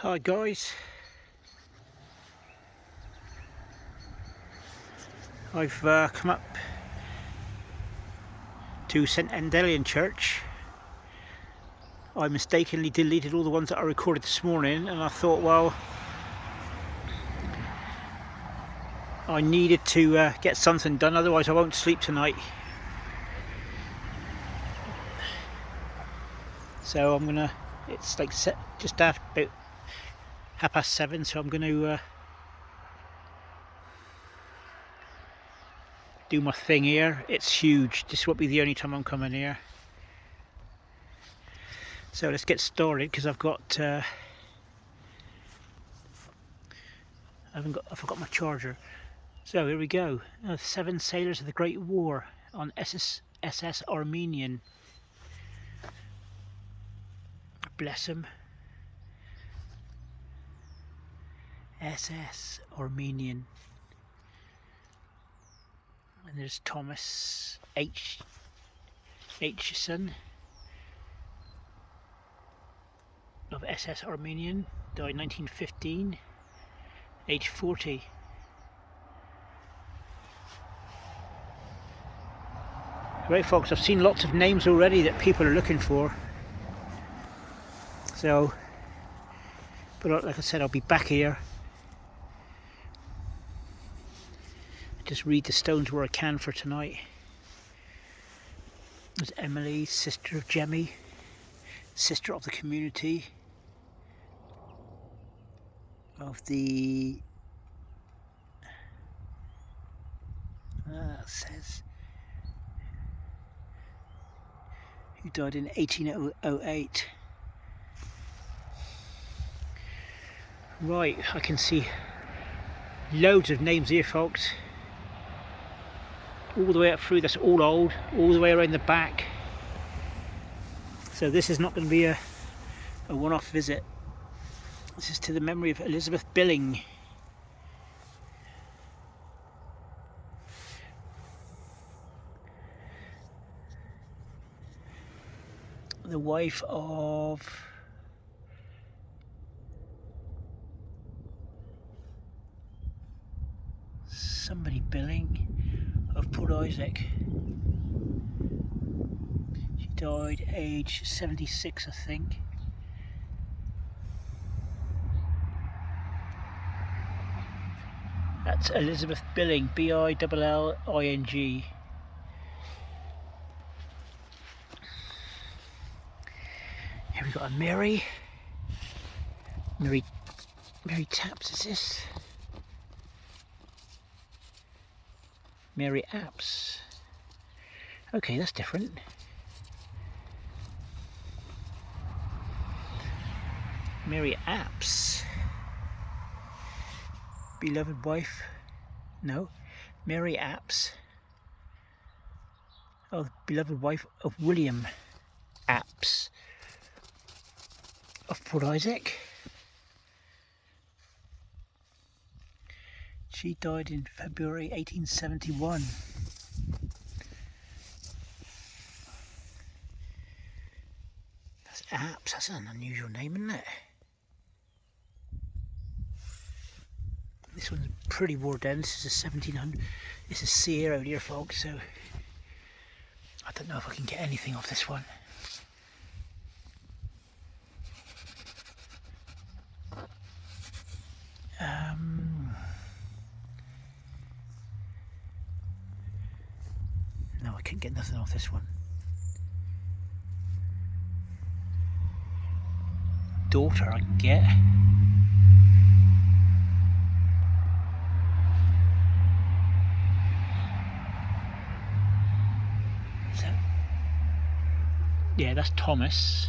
Hi guys, I've come up to St Endellion church. I mistakenly deleted all the ones that I recorded this morning, and I thought, well, I needed to get something done, otherwise I won't sleep tonight. So I'm gonna, it's like just after about 7:30, so I'm gonna do my thing here. It's huge. This won't be the only time I'm coming here. So let's get started, because I've got I forgot my charger. So here we go. 7 sailors of the Great War on SS Armenian. Bless him. SS Armenian. And there's Thomas Son of SS Armenian, died 1915, age 40. Right folks, I've seen lots of names already that people are looking for. So, but like I said, I'll be back here. Just read the stones where I can for tonight. There's Emily, sister of Jemmy, sister of the community of the says who died in 1808. Right, I can see loads of names here folks, all the way up through. That's all old, all the way around the back. So this is not going to be a one-off visit. This is to the memory of Elizabeth Billing. The wife of somebody Billing of Port Isaac. She died age 76, I think. That's Elizabeth Billing, Billing. Here we got a Mary Taps, is this? Mary Apps. Okay, that's different. Mary Apps. Beloved wife. No. Mary Apps. Oh, beloved wife of William Apps of Port Isaac. She died in February 1871. That's Apps. That's an unusual name, isn't it? This one's pretty wore down. This is a 1700. This is sea air out here, folks. So I don't know if I can get anything off this one. No, I can't get nothing off this one. Daughter, I can get. So, yeah, that's Thomas.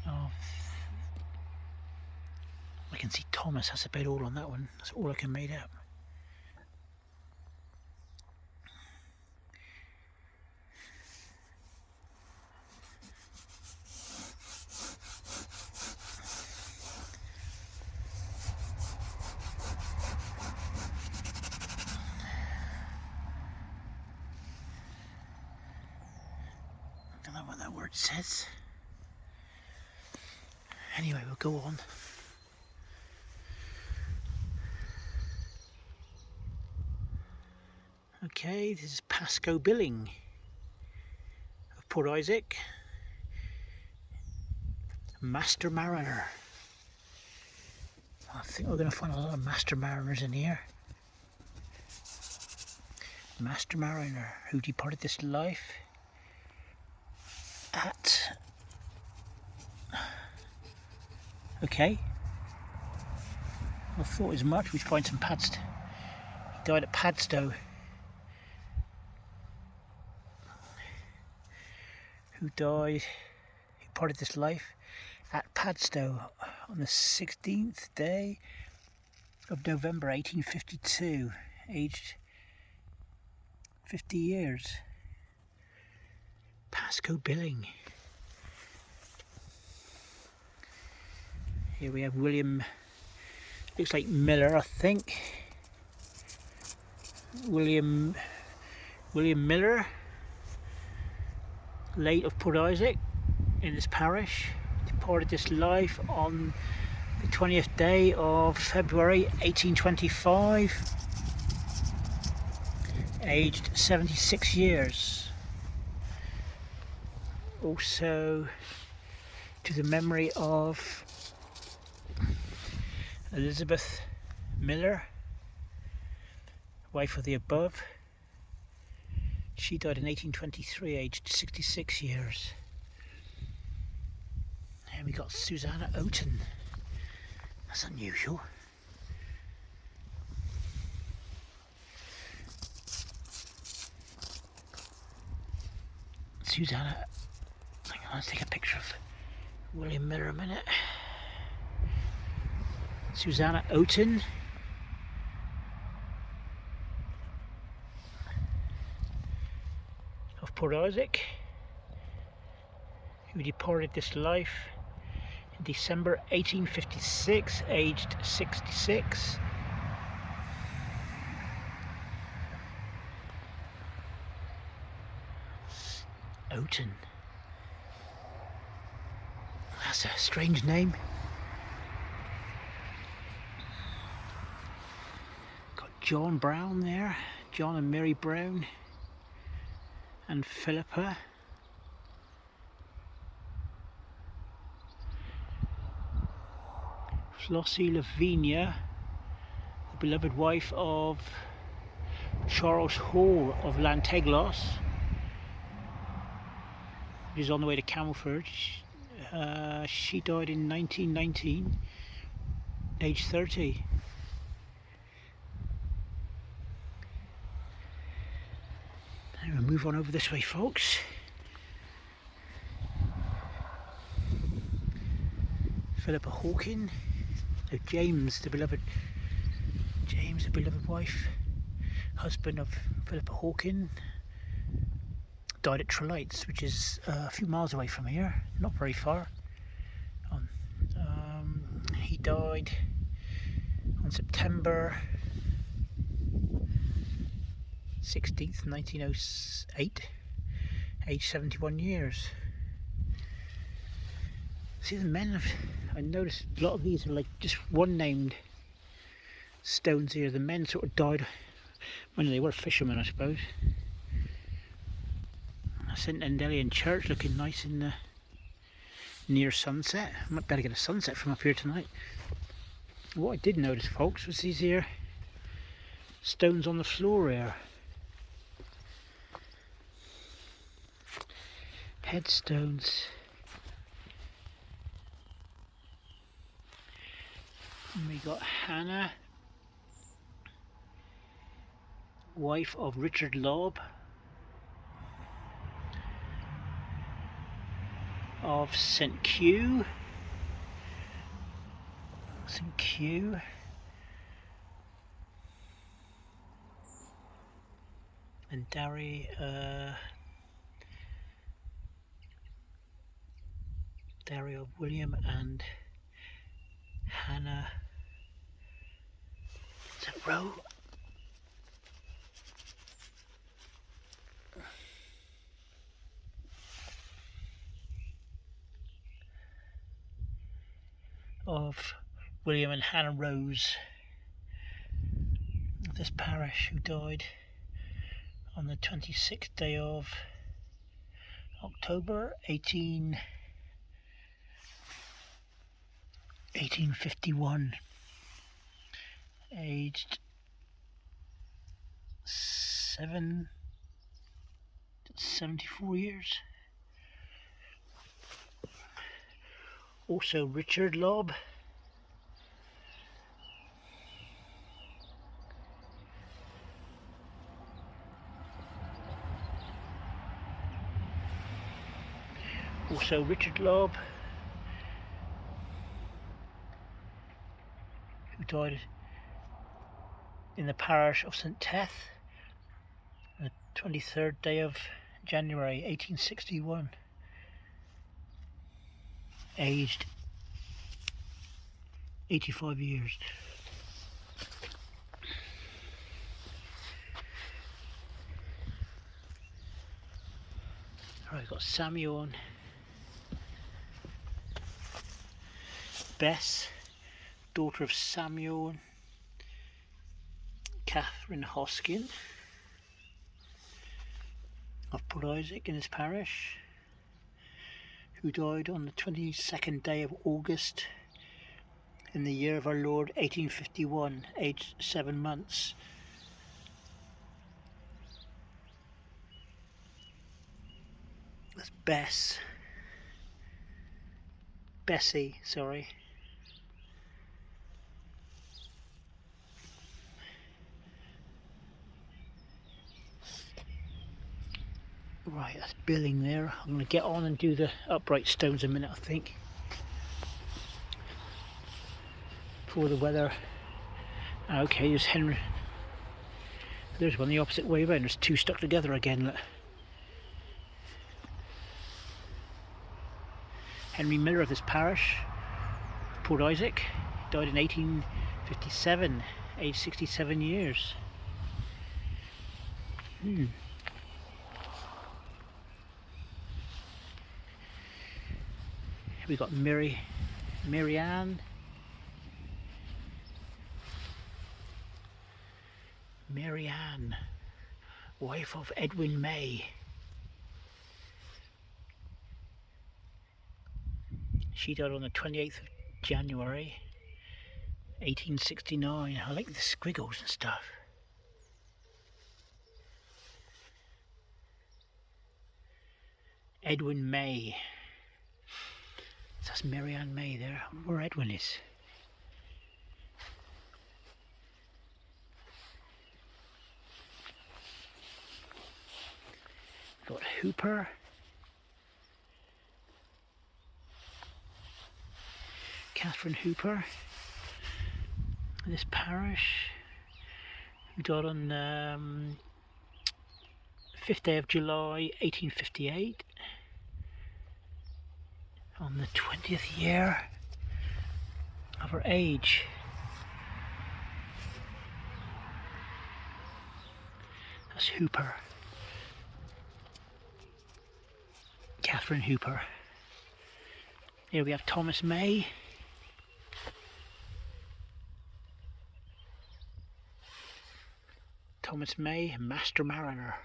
Oh, I can see Thomas. That's about all on that one. That's all I can make out. What that word says. Anyway, we'll go on. Okay, this is Pascoe Billing of Port Isaac. Master Mariner. I think we're going to find a lot of Master Mariners in here. Master Mariner who departed this life at... Okay. I thought as much. We'd find some padstow. He died at Padstow. Who parted this life at Padstow on the 16th day of November 1852, aged 50 years. Pascoe Billing. Here we have William, looks like Miller, I think. William Miller, late of Port Isaac in this parish, departed this life on the 20th day of February 1825, aged 76 years. Also to the memory of Elizabeth Miller, wife of the above. She died in 1823, aged 66 years. And we got Susanna Oaten. That's unusual. Susanna, hang on, let's take a picture of William Miller a minute. Susanna Oaten. Of Port Isaac, who departed this life in December 1856, aged 66. Oaten. That's a strange name. Got John Brown there, John and Mary Brown, and Philippa. Flossie Lavinia, the beloved wife of Charles Hall of Lanteglos, which is on the way to Camelford. She died in 1919, age 30. We'll move on over this way, folks. Philippa Hawkin, James, the beloved wife, husband of Philippa Hawkin, died at Trelights, which is a few miles away from here, not very far. He died on September 16th, 1908, age 71 years. See, the men I noticed a lot of these are like just one named stones here. The men sort of died when they were fishermen, I suppose. St Endellion church looking nice in the near sunset. I might better get a sunset from up here tonight. What I did notice, folks, was these here stones on the floor here. Headstones. And we got Hannah, wife of Richard Lobb of St Q. And Dario William and Hannah. Is that Rowe? of William and Hannah Rose of this parish, who died on the 26th day of October 1851, aged 74 years. Also Richard Lobb, who died in the parish of St Teth on the 23rd day of January 1861, aged 85 years. Alright, I've got Samuel and Bess, daughter of Samuel and Catherine Hoskin of Port Isaac in his parish, who died on the 22nd day of August in the year of our Lord 1851, aged 7 months. That's Bessie, sorry. Right, that's billing there. I'm going to get on and do the upright stones in a minute, I think, for the weather. Okay, there's Henry. There's one the opposite way around. There's two stuck together again. Look. Henry Miller of this parish, Port Isaac, died in 1857, aged 67 years. We got Marianne, wife of Edwin May. She died on the 28th of January 1869. I like the squiggles and stuff. Edwin May. So that's Marianne May there. I wonder where Edwin is. Got Hooper. Catherine Hooper. This parish, who died on 5th day of July 1858, on the 20th year of her age. That's Hooper, Catherine Hooper. Here we have Thomas May. Thomas May, Master Mariner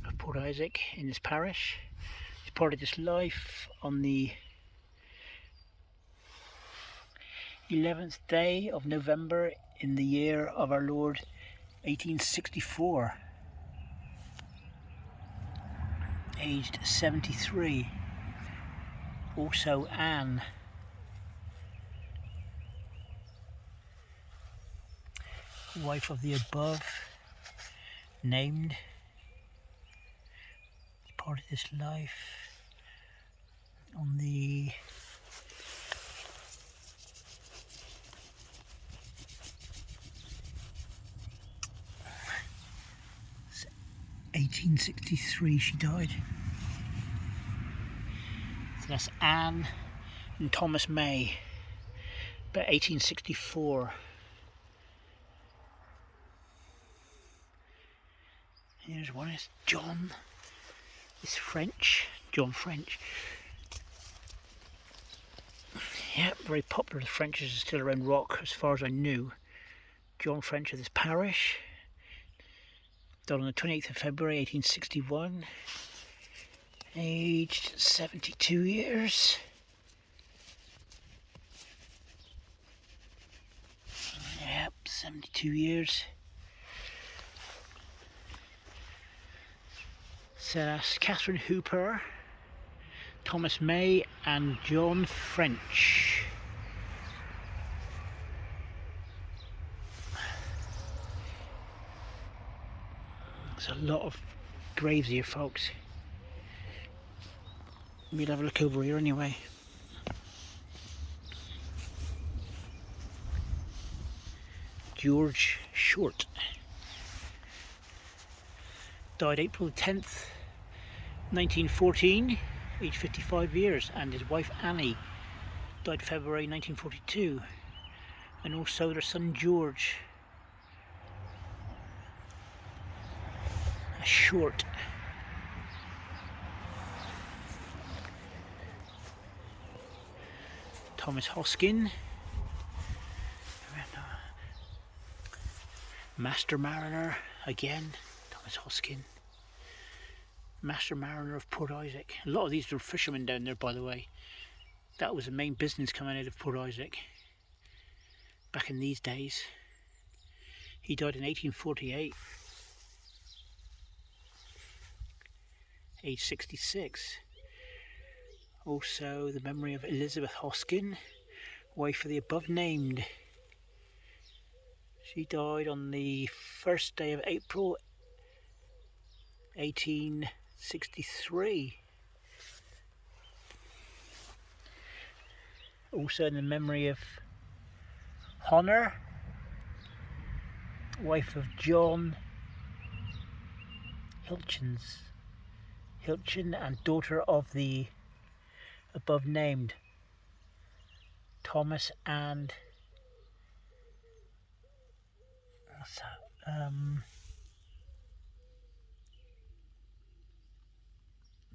of Port Isaac in his parish. He parted his life on the 11th day of November in the year of our Lord 1864, aged 73. Also Anne, wife of the above named, parted his life on the 1863 she died. So that's Anne and Thomas May, about 1864. Here's one, it's John. It's French, John French. Yep, very popular. The Frenches are still around Rock, as far as I knew. John French of this parish. Died on the 28th of February 1861. Aged 72 years. Yep, 72 years. So that's Catherine Hooper, Thomas May and John French. There's a lot of graves here, folks. We'll have a look over here anyway. George Short. Died April 10th, 1914, aged 55 years, and his wife Annie died February 1942, and also their son George. Short. Thomas Hoskin. Master Mariner again, Thomas Hoskin. Master Mariner of Port Isaac. A lot of these were fishermen down there, by the way. That was the main business coming out of Port Isaac back in these days. He died in 1848, age 66. Also the memory of Elizabeth Hoskin, wife of the above named. She died on the 1st day of April 1863. Also in the memory of Honor, wife of John Hilchin, and daughter of the above named Thomas and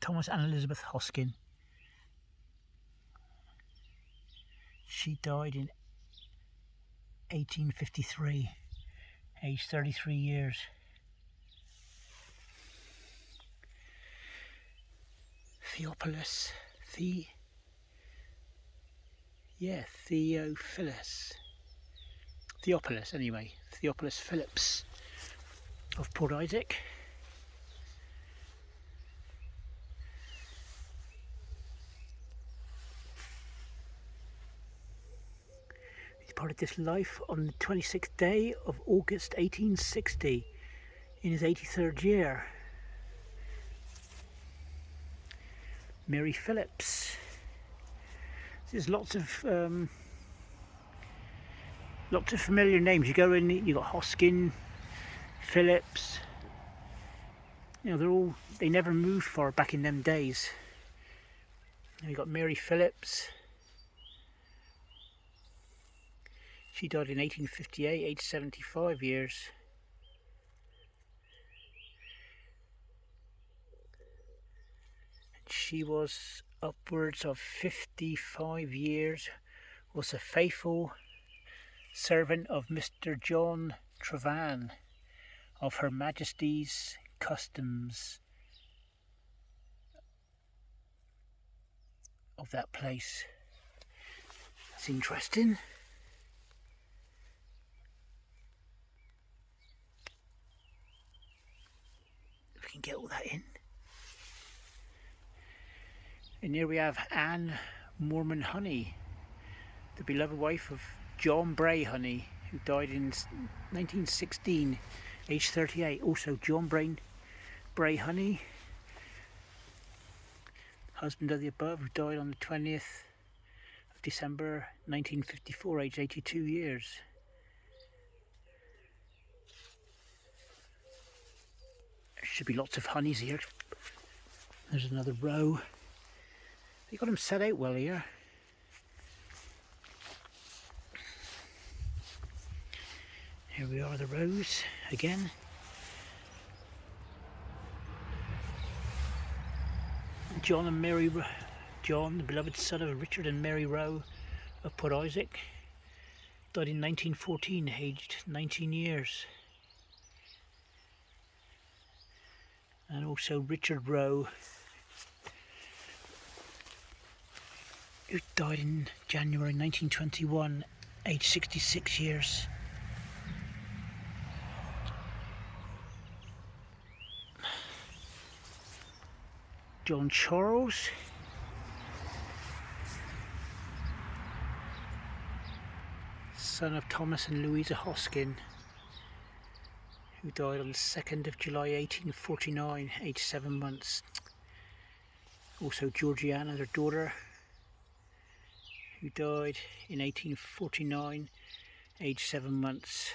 Thomas and Elizabeth Hoskin. She died in 1853, aged 33 years. Theophilus Phillips of Port Isaac. He departed this life on the 26th day of August 1860 in his 83rd year. Mary Phillips. There's lots of familiar names. You go in, you got Hoskin, Phillips. You know, they never moved far back in them days. You got Mary Phillips. She died in 1858, aged 75 years. She was upwards of 55 years, was a faithful servant of Mr. John Trevan of Her Majesty's Customs of that place. That's interesting. If we can get all that in. And here we have Anne Mormon Honey, the beloved wife of John Bray Honey, who died in 1916, aged 38. Also John Bray Honey, husband of the above, who died on the 20th of December 1954, aged 82 years. There should be lots of honeys here. There's another row. They got them set out well here. Here we are, the rows again. John, the beloved son of Richard and Mary Rowe of Port Isaac. Died in 1914, aged 19 years. And also Richard Rowe, who died in January 1921, aged 66 years. John Charles, son of Thomas and Louisa Hoskin, who died on the 2nd of July 1849, aged 7 months. Also Georgiana, their daughter, who died in 1849, aged 7 months.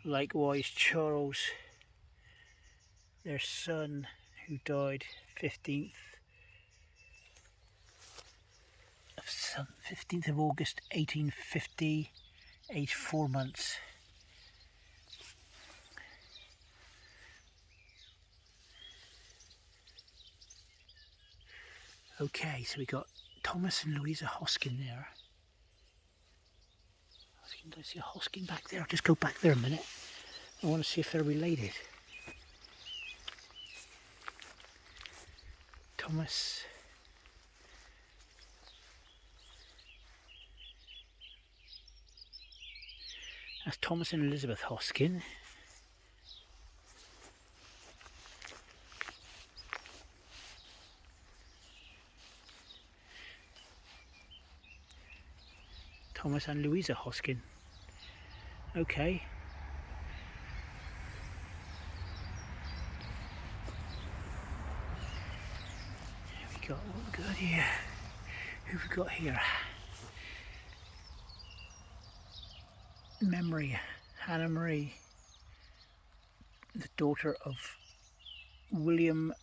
Likewise Charles, their son, who died 15th of August 1850, aged 4 months. Okay, so we got Thomas and Louisa Hoskin there. Did I see a Hoskin back there? I'll just go back there a minute. I want to see if they're related. Thomas. That's Thomas and Elizabeth Hoskin. Thomas and Louisa Hoskin. Okay. What we got here? Who have we got here? Hannah Marie, the daughter of William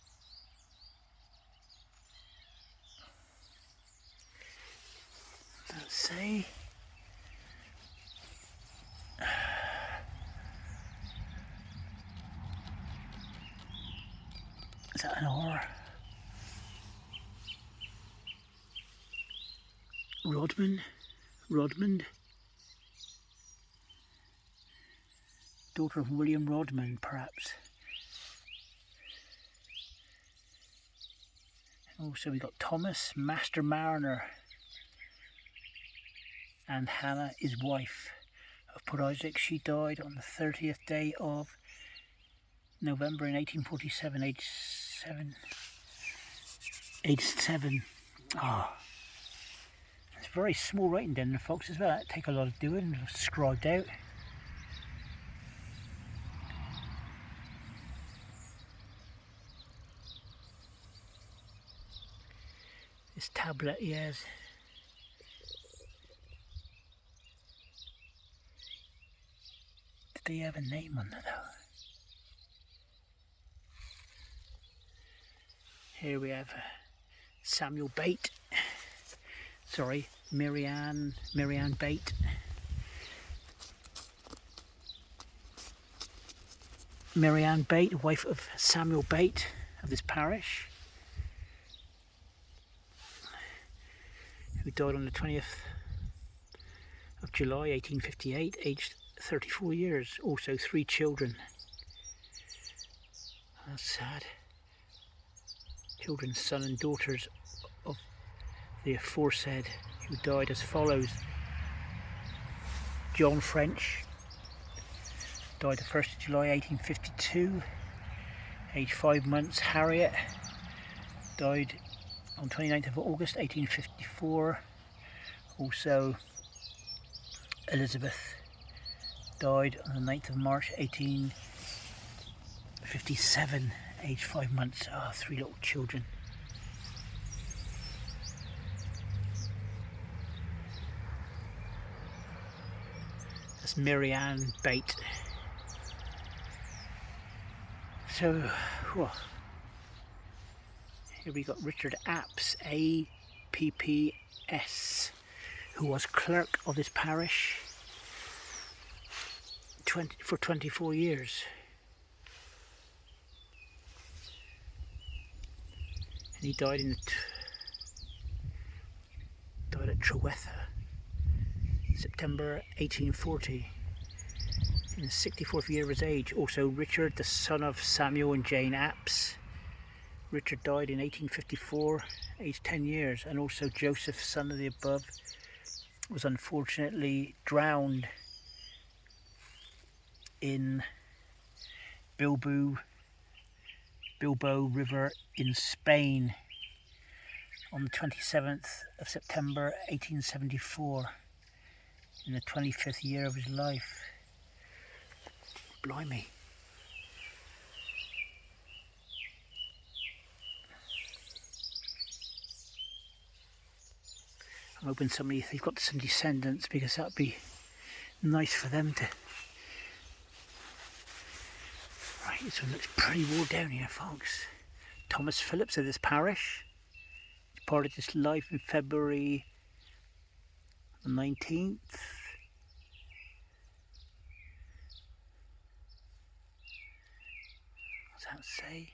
is that an R? Rodmond, daughter of William Rodman, perhaps. Also we got Thomas, Master Mariner, and Hannah, his wife, of Port Isaac. She died on the 30th day of November in 1847, aged 7. Oh, it's very small writing down there, folks, as well. That'd take a lot of doing, scribed out. This tablet, yes. Did they have a name on it though? Here we have Samuel Bate. Sorry, Marianne Bate. Marianne Bate, wife of Samuel Bate of this parish, who died on the 20th of July 1858, aged 34 years. Also 3 children. That's sad. Children, son and daughters of the aforesaid, who died as follows. John French died the 1st of July 1852, aged 5 months. Harriet died on 29th of August 1854. Also Elizabeth died on the 9th of March 1857, aged 5 months. 3 little children. That's Marianne Bate. So, here we got Richard Apps, APPS, who was clerk of this parish for 24 years. And he died at Trewether, September 1840, in the 64th year of his age. Also Richard, the son of Samuel and Jane Apps. Richard died in 1854, aged 10 years, and also Joseph, son of the above, was unfortunately drowned in Bilbao River in Spain on the 27th of September 1874, in the 25th year of his life. Blimey. I'm hoping they've got some descendants, because that'd be nice for them to... Right, this one looks pretty wore down here, folks. Thomas Phillips of this parish. He departed this life in February the 19th. What's that say?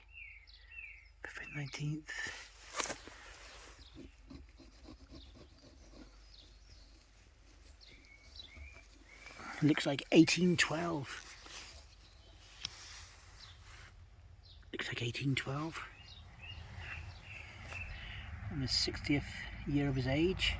February 19th. Looks like 1812. Looks like 1812. On the 60th year of his age.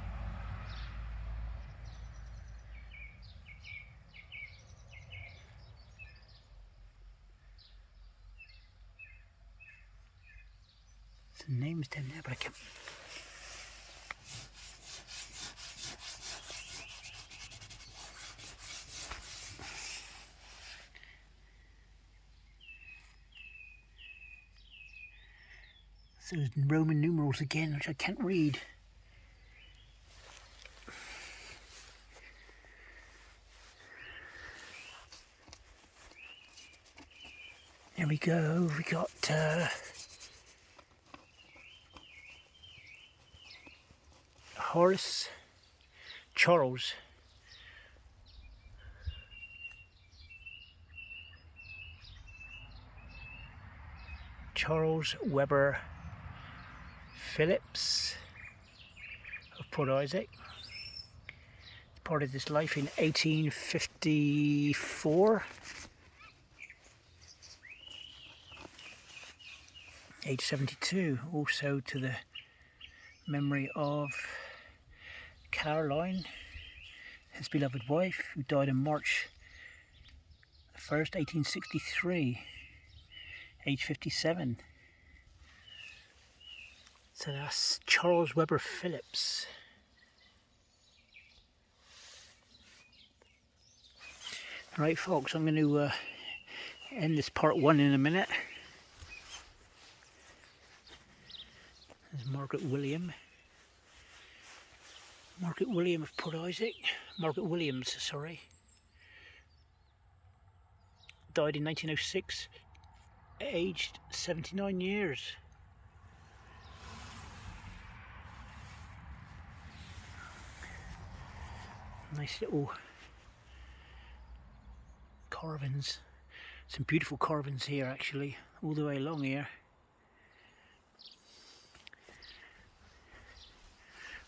Some names down there, but I can't. So there's Roman numerals again, which I can't read. There we go. We got Charles Weber Phillips of Port Isaac. Departed this life in 1854. Age 72. Also to the memory of Caroline, his beloved wife, who died on March 1st, 1863, age 57. So that's Charles Weber Phillips. Right, folks, I'm going to end this part 1 in a minute. There's Margaret Williams of Port Isaac. Margaret Williams, sorry. Died in 1906, aged 79 years. Nice little carvings. Some beautiful carvings here, actually, all the way along here.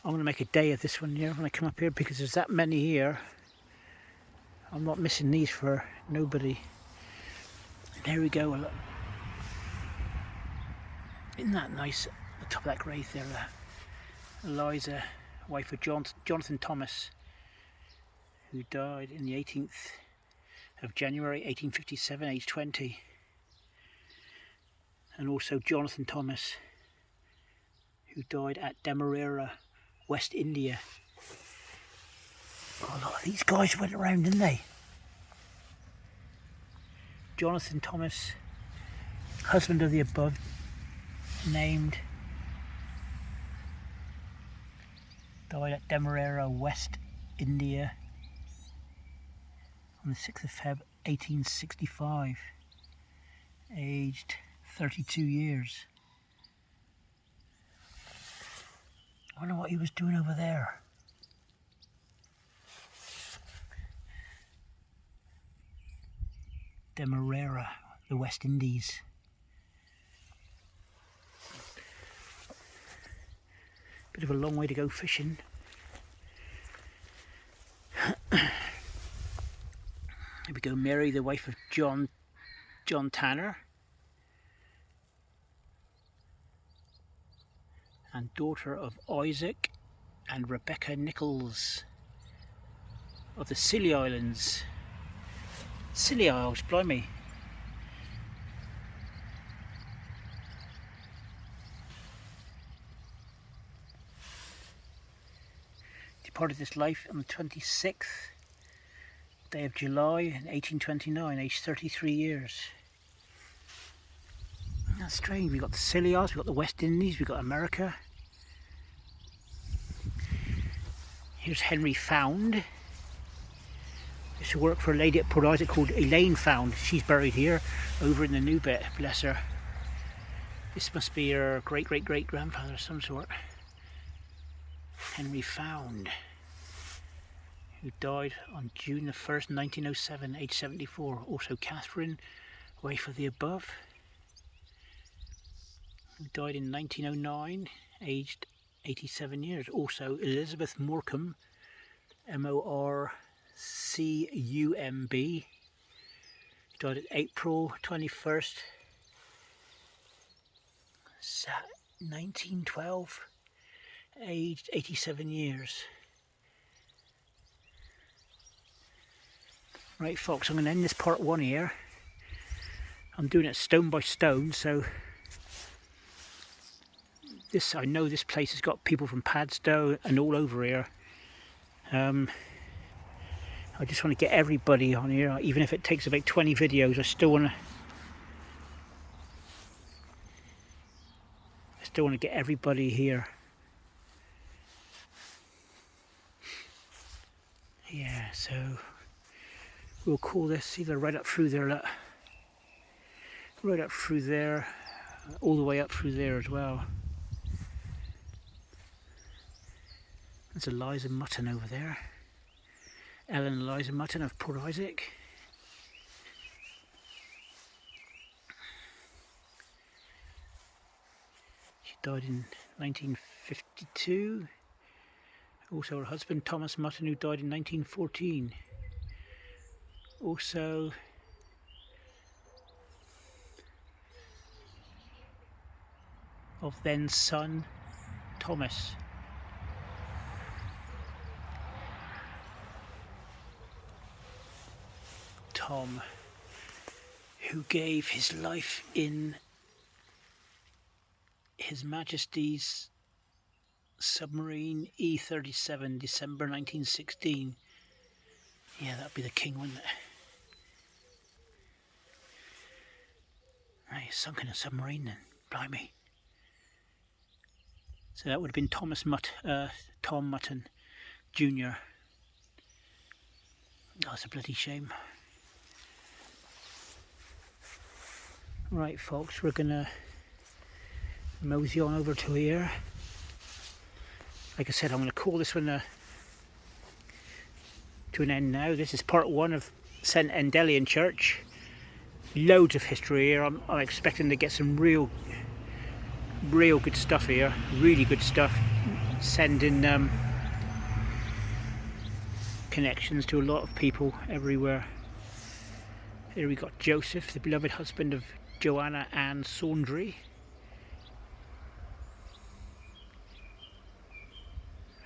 I'm going to make a day of this one here when I come up here, because there's that many here. I'm not missing these for nobody. There we go. Isn't that nice? At the top of that grave there, Eliza, wife of Jonathan Thomas, who died in the 18th of January 1857, age 20. And also Jonathan Thomas, who died at Demerara, West India. Oh, a lot of these guys went around, didn't they? Jonathan Thomas, husband of the above named, died at Demerara, West India on the 6th of Feb 1865, aged 32 years. I wonder what he was doing over there. Demerara, the West Indies. Bit of a long way to go fishing. go Mary, the wife of John Tanner, and daughter of Isaac and Rebecca Nichols of the Scilly Islands. Scilly Isles, blimey. Departed this life on the 26th day of July in 1829, aged 33 years. That's strange. We've got the Scilly Isles, we've got the West Indies, we've got America. Here's Henry Found. Used to work for a lady at Port Isaac called Elaine Found. She's buried here, over in the new bit, bless her. This must be her great-great-great-grandfather of some sort. Henry Found, who died on June the 1st, 1907, aged 74. Also Catherine, wife of the above, who died in 1909, aged 87 years. Also Elizabeth Morecambe, Morcumb, died on April 21st, 1912, aged 87 years. Right folks, I'm going to end this part one here. I'm doing it stone by stone, so I know this place has got people from Padstow and all over here. I just want to get everybody on here, even if it takes about 20 videos. I still want to get everybody here. Yeah, so we'll call this either right up through there, look. Right up through there, all the way up through there as well. There's Eliza Mutton over there. Ellen Eliza Mutton of Port Isaac. She died in 1952. Also her husband Thomas Mutton, who died in 1914. Also of then son Thomas. Tom, who gave his life in His Majesty's Submarine E-37, December 1916. Yeah, that'd be the king, wouldn't it? Right, he sunk in a submarine then, blimey. So that would have been Tom Mutton Jr. Oh, it's a bloody shame. Right folks, we're gonna mosey on over to here. Like I said, I'm going to call this one to an end now. This is part one of St Endellion Church. Loads of history here. I'm expecting to get some real good stuff here. Really good stuff. Sending connections to a lot of people everywhere. Here we got Joseph, the beloved husband of Joanna Ann Saundry,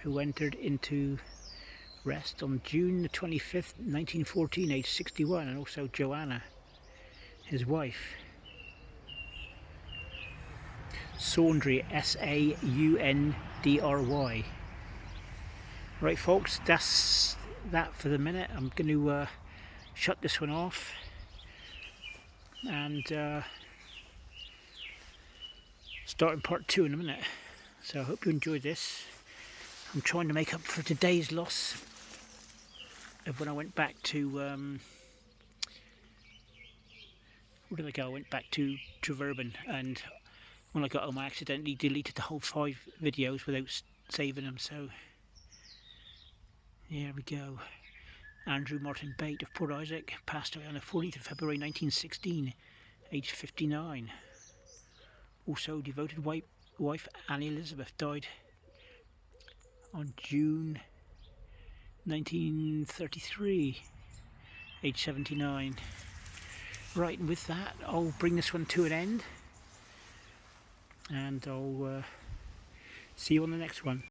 who entered into rest on June the 25th, 1914, aged 61, and also Joanna, his wife. Saundry, S-A-U-N-D-R-Y. Right folks, that's that for the minute. I'm going to shut this one off and start in part two in a minute. So I hope you enjoyed this. I'm trying to make up for today's loss of when I went back to where did I go? I went back to Treverban, and when I got home I accidentally deleted the whole 5 videos without saving them, so here we go. Andrew Martin Bate of Port Isaac passed away on the 14th of February 1916, aged 59. Also devoted wife Annie Elizabeth died on June 1933, age 79. Right, and with that I'll bring this one to an end, and I'll see you on the next one.